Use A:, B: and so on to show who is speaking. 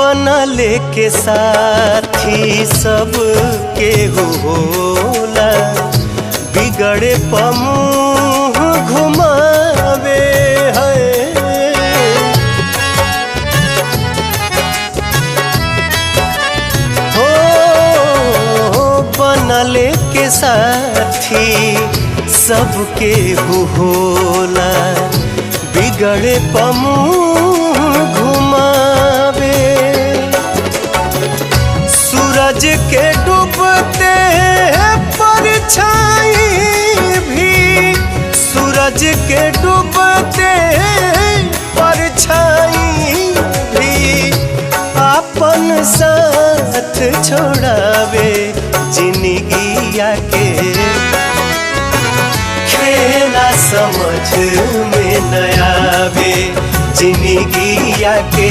A: बनले के साथी सब के होला, बिगड़े पमुँह घुमावे है। हो बनले के साथी सब के होला, बिगड़े पमुँह घुमावे। सूरज के डूबते परछाई भी, सूरज के डूबते परछाई भी अपन साथ छोड़ावे। जिंदगिया के खेला समझ में न आवे, जिंदगिया के